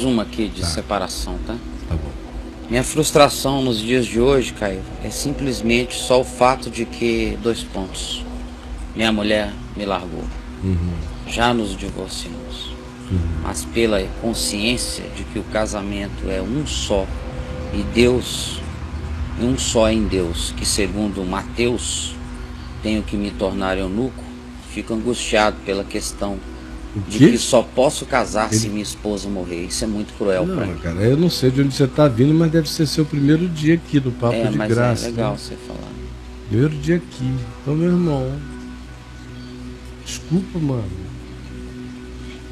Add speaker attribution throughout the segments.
Speaker 1: mais uma aqui de separação, tá?
Speaker 2: Tá bom.
Speaker 1: Minha frustração nos dias de hoje, Caio, é simplesmente só o fato de que, 2 pontos, minha mulher me largou. Já nos divorciamos. Mas pela consciência de que o casamento é um só, e Deus, um só em Deus, que segundo Mateus, tenho que me tornar eunuco, fico angustiado pela questão de que só posso casar se minha esposa morrer. Isso é muito cruel pra mim.
Speaker 2: Cara, eu não sei de onde você está vindo, mas deve ser seu primeiro dia aqui no Papo de Graça.
Speaker 1: É legal você falar.
Speaker 2: Primeiro dia aqui. Então, meu irmão, desculpa, mano.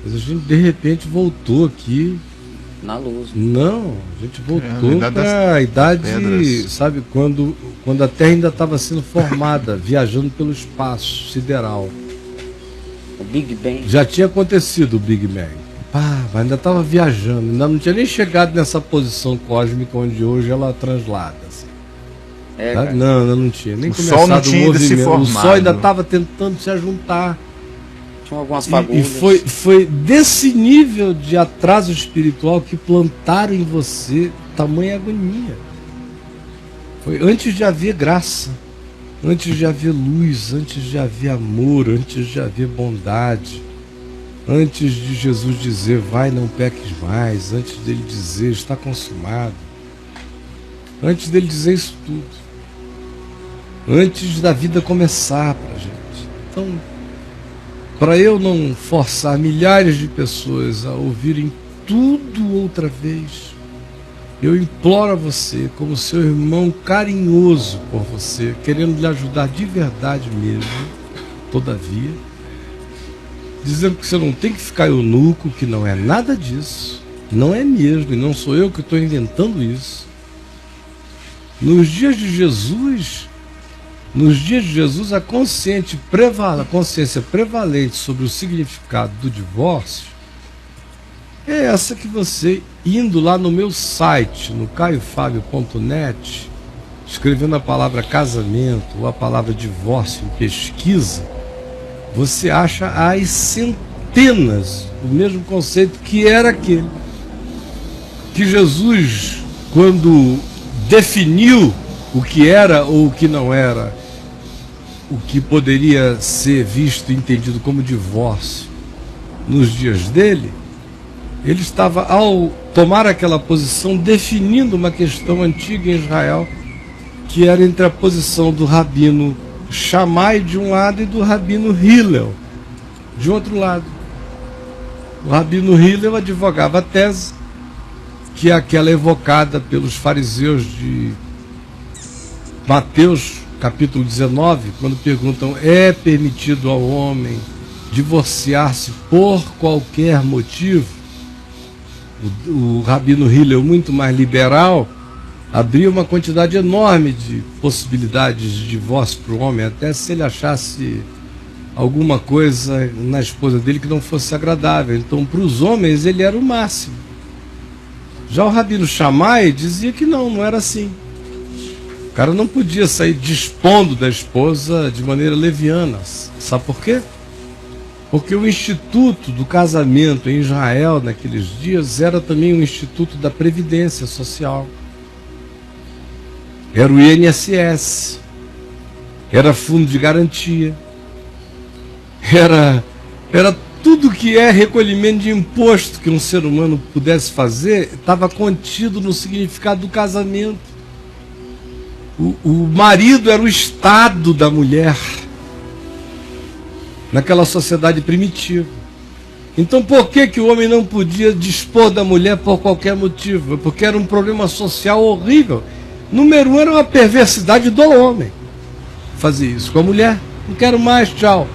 Speaker 2: Mas a gente de repente voltou aqui.
Speaker 1: Na luz.
Speaker 2: Não, a gente voltou para a idade, sabe, quando a Terra ainda estava sendo formada, viajando pelo espaço sideral.
Speaker 1: O Big Bang.
Speaker 2: Já tinha acontecido o Big Bang. Mas ainda estava viajando, ainda não tinha nem chegado nessa posição cósmica onde hoje ela translada. Assim. Não tinha nem começado o movimento. O Sol ainda estava tentando se ajuntar.
Speaker 1: Tinha algumas fagulhas.
Speaker 2: E foi desse nível de atraso espiritual que plantaram em você tamanha agonia. Foi antes de haver graça. Antes de haver luz, antes de haver amor, antes de haver bondade, antes de Jesus dizer, vai, não peques mais, antes dele dizer, está consumado, antes dele dizer isso tudo, antes da vida começar para a gente. Então, para eu não forçar milhares de pessoas a ouvirem tudo outra vez, eu imploro a você, como seu irmão carinhoso por você, querendo lhe ajudar de verdade mesmo, todavia, dizendo que você não tem que ficar eunuco, que não é nada disso, não é mesmo, e não sou eu que estou inventando isso. Nos dias de Jesus, a consciência prevalente sobre o significado do divórcio é essa que você, indo lá no meu site, no caiofabio.net, escrevendo a palavra casamento ou a palavra divórcio em pesquisa, você acha as centenas do mesmo conceito que era aquele. Que Jesus, quando definiu o que era ou o que não era, o que poderia ser visto e entendido como divórcio nos dias dele, ele estava, ao tomar aquela posição, definindo uma questão antiga em Israel, que era entre a posição do rabino Shammai de um lado e do rabino Hillel de outro lado. O rabino Hillel advogava a tese, que é aquela evocada pelos fariseus de Mateus capítulo 19, quando perguntam, é permitido ao homem divorciar-se por qualquer motivo? O rabino Hillel, muito mais liberal, abria uma quantidade enorme de possibilidades de divórcio para o homem, até se ele achasse alguma coisa na esposa dele que não fosse agradável. Então, para os homens, ele era o máximo. Já o rabino Shammai dizia que não era assim. O cara não podia sair dispondo da esposa de maneira leviana. Sabe por quê? Porque o instituto do casamento em Israel naqueles dias era também um instituto da previdência social. Era o INSS, era fundo de garantia, era tudo que é recolhimento de imposto que um ser humano pudesse fazer, estava contido no significado do casamento. O marido era o estado da mulher naquela sociedade primitiva. Então por que o homem não podia dispor da mulher por qualquer motivo? Porque era um problema social horrível. Número 1, era uma perversidade do homem fazer isso com a mulher. Não quero mais, tchau.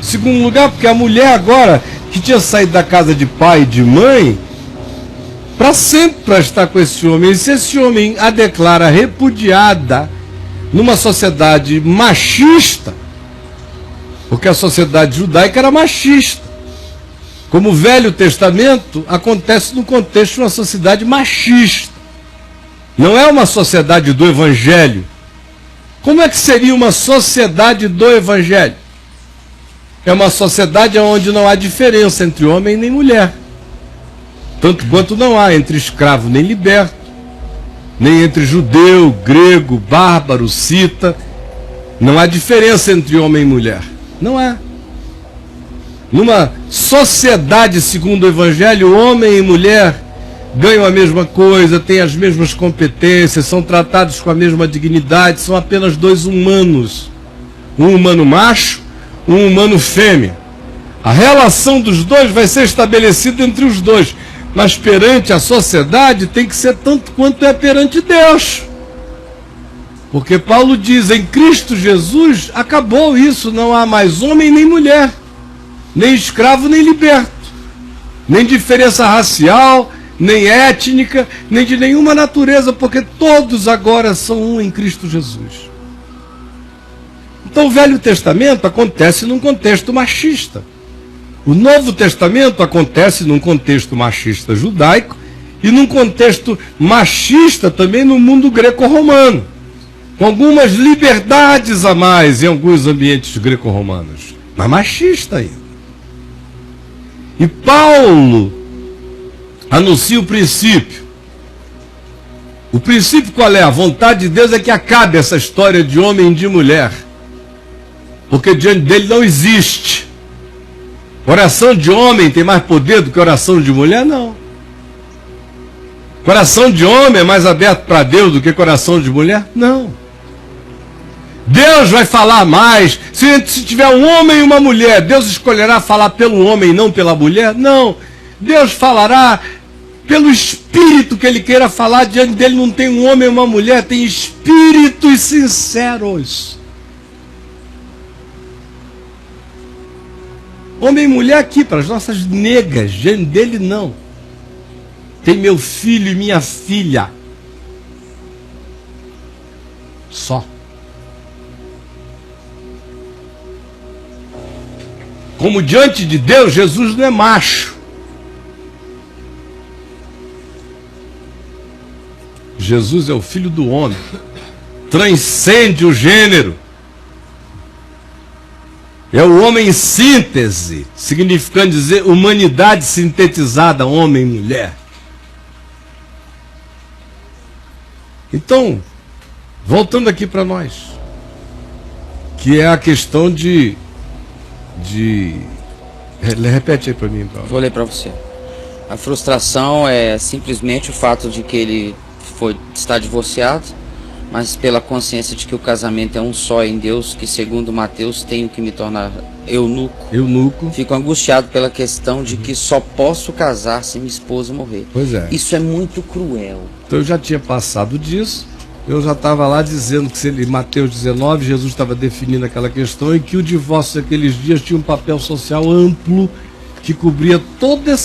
Speaker 2: Segundo lugar, porque a mulher agora, que tinha saído da casa de pai e de mãe, para sempre para estar com esse homem, e se esse homem a declara repudiada numa sociedade machista, porque a sociedade judaica era machista, como o Velho Testamento acontece no contexto de uma sociedade machista, não é uma sociedade do Evangelho. Como é que seria uma sociedade do Evangelho? É uma sociedade onde não há diferença entre homem nem mulher. Tanto quanto não há entre escravo nem liberto, nem entre judeu, grego, bárbaro, cita. Não há diferença entre homem e mulher. Não há. Numa sociedade segundo o Evangelho, homem e mulher ganham a mesma coisa, têm as mesmas competências, são tratados com a mesma dignidade, são apenas dois humanos. Um humano macho, um humano fêmea. A relação dos dois vai ser estabelecida entre os dois, mas perante a sociedade tem que ser tanto quanto é perante Deus. Porque Paulo diz, em Cristo Jesus acabou isso, não há mais homem nem mulher, nem escravo nem liberto, nem diferença racial, nem étnica, nem de nenhuma natureza, porque todos agora são um em Cristo Jesus. Então o Velho Testamento acontece num contexto machista. O Novo Testamento acontece num contexto machista judaico e num contexto machista também no mundo greco-romano, com algumas liberdades a mais em alguns ambientes greco-romanos, mas machista ainda. E Paulo anuncia o princípio. O princípio qual é? A vontade de Deus é que acabe essa história de homem e de mulher, porque diante dele não existe. Oração de homem tem mais poder do que oração de mulher? Não. Coração de homem é mais aberto para Deus do que coração de mulher? Não. Deus vai falar mais. Se tiver um homem e uma mulher, Deus escolherá falar pelo homem e não pela mulher? Não. Deus falará pelo espírito que ele queira falar. Diante dele não tem um homem e uma mulher, tem espíritos sinceros. Homem e mulher aqui, para as nossas negas, diante dele não. Tem meu filho e minha filha. Só. Como diante de Deus, Jesus não é macho. Jesus é o Filho do homem. Transcende o gênero. É o homem em síntese, significando dizer humanidade sintetizada, homem e mulher. Então, voltando aqui para nós, que é a questão de repete aí para mim, Paulo.
Speaker 1: Vou ler para você. A frustração é simplesmente o fato de que ele está divorciado, mas pela consciência de que o casamento é um só em Deus, que segundo Mateus tenho que me tornar eunuco. Fico angustiado pela questão de que só posso casar se minha esposa morrer.
Speaker 2: Pois é.
Speaker 1: Isso é muito cruel.
Speaker 2: Então eu já tinha passado disso. Eu já estava lá dizendo que em Mateus 19, Jesus estava definindo aquela questão e que o divórcio naqueles dias tinha um papel social amplo que cobria toda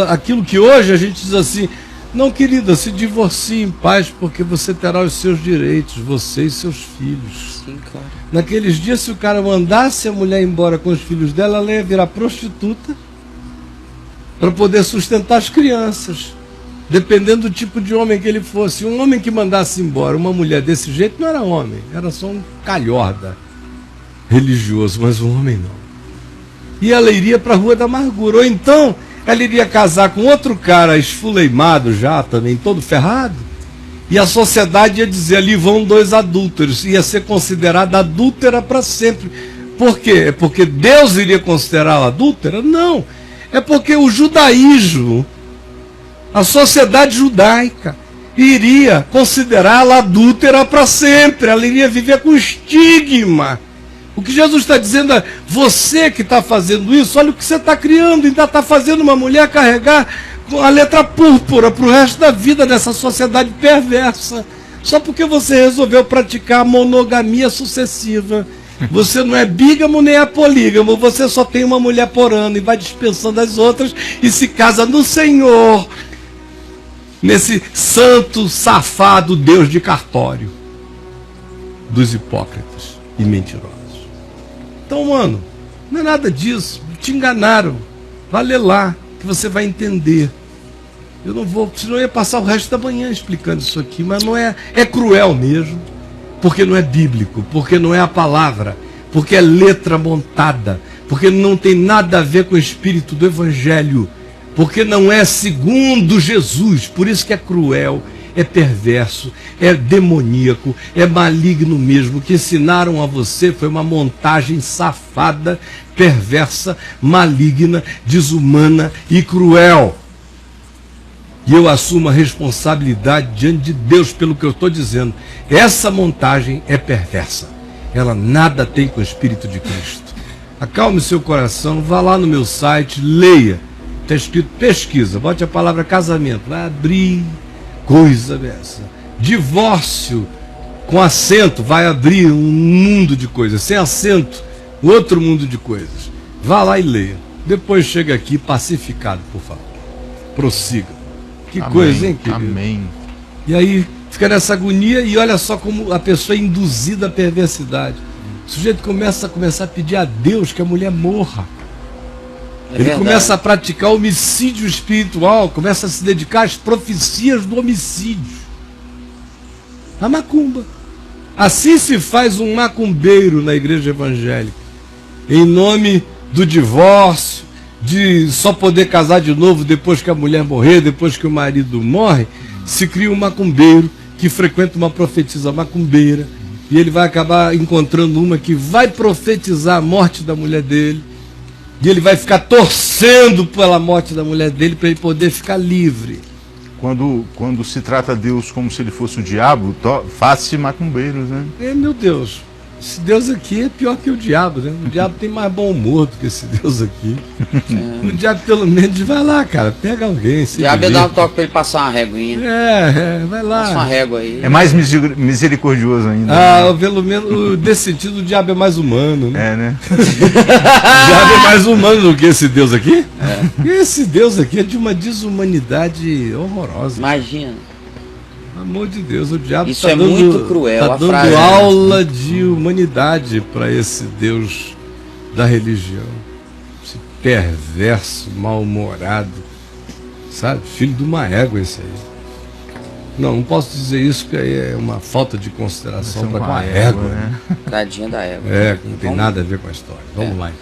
Speaker 2: aquilo que hoje a gente diz assim, não, querida, se divorcie em paz porque você terá os seus direitos, você e seus filhos.
Speaker 1: Sim, claro.
Speaker 2: Naqueles dias, se o cara mandasse a mulher embora com os filhos dela, ela ia virar prostituta para poder sustentar as crianças. Dependendo do tipo de homem que ele fosse. Um homem que mandasse embora uma mulher desse jeito não era homem, era só um calhorda religioso, mas um homem não. E ela iria para a Rua da Amargura. Ou então ela iria casar com outro cara esfuleimado já, também todo ferrado, e a sociedade ia dizer, ali vão dois adúlteros, ia ser considerada adúltera para sempre. Por quê? É porque Deus iria considerá-la adúltera? Não. É porque o judaísmo, a sociedade judaica, iria considerá-la adúltera para sempre. Ela iria viver com estigma. O que Jesus está dizendo é, você que está fazendo isso, olha o que você está criando, ainda está fazendo uma mulher carregar a letra púrpura para o resto da vida dessa sociedade perversa, só porque você resolveu praticar a monogamia sucessiva. Você não é bígamo nem é polígamo, você só tem uma mulher por ano e vai dispensando as outras e se casa no Senhor, nesse santo, safado Deus de cartório dos hipócritas e mentirosos. Então, mano, não é nada disso. Te enganaram. Vai ler lá, que você vai entender. Eu não vou, senão eu ia passar o resto da manhã explicando isso aqui, mas não é, é cruel mesmo, porque não é bíblico, porque não é a palavra, porque é letra montada, porque não tem nada a ver com o espírito do Evangelho. porque não é segundo Jesus, por isso que é cruel, é perverso, é demoníaco, é maligno mesmo. O que ensinaram a você foi uma montagem safada, perversa, maligna, desumana e cruel. E eu assumo a responsabilidade diante de Deus pelo que eu estou dizendo. Essa montagem é perversa. Ela nada tem com o Espírito de Cristo. Acalme seu coração, vá lá no meu site, leia. Está escrito pesquisa, bote a palavra casamento, vai abrir coisa dessa. Divórcio com acento, vai abrir um mundo de coisas. Sem acento, outro mundo de coisas. Vá lá e leia. Depois chega aqui pacificado, por favor. Prossiga. Que amém, coisa, hein, querido?
Speaker 3: Amém.
Speaker 2: E aí fica nessa agonia e olha só como a pessoa é induzida à perversidade. O sujeito começa a pedir a Deus que a mulher morra. Ele começa a praticar homicídio espiritual, começa a se dedicar às profecias do homicídio. A macumba. Assim se faz um macumbeiro na igreja evangélica. Em nome do divórcio, de só poder casar de novo depois que a mulher morrer, depois que o marido morre, se cria um macumbeiro que frequenta uma profetisa macumbeira, e ele vai acabar encontrando uma que vai profetizar a morte da mulher dele, e ele vai ficar torcendo pela morte da mulher dele para ele poder ficar livre.
Speaker 3: Quando se trata Deus como se ele fosse o diabo, faz-se macumbeiros, né?
Speaker 2: Meu Deus, esse Deus aqui é pior que o diabo, né? O diabo tem mais bom humor do que esse Deus aqui. O diabo pelo menos vai lá, cara, pega alguém.
Speaker 1: O diabo dá um toque para ele passar uma réguinha.
Speaker 2: Vai lá.
Speaker 1: Passa uma régua aí.
Speaker 3: É mais misericordioso ainda.
Speaker 2: Ah, né? Pelo menos, desse sentido, o diabo é mais humano, né?
Speaker 3: É, né?
Speaker 2: O diabo é mais humano do que esse Deus aqui? É. Esse Deus aqui é de uma desumanidade horrorosa.
Speaker 1: Imagina.
Speaker 2: Pelo amor de Deus, o diabo
Speaker 1: isso tá dando, muito cruel.
Speaker 2: Está dando
Speaker 1: frase,
Speaker 2: aula de humanidade para esse Deus da religião. Esse perverso, mal-humorado, sabe? Filho de uma égua esse aí. Não posso dizer isso porque aí é uma falta de consideração para com a égua.
Speaker 3: Né?
Speaker 1: Tadinha da égua.
Speaker 2: Não tem nada a ver com a história. Vamos lá.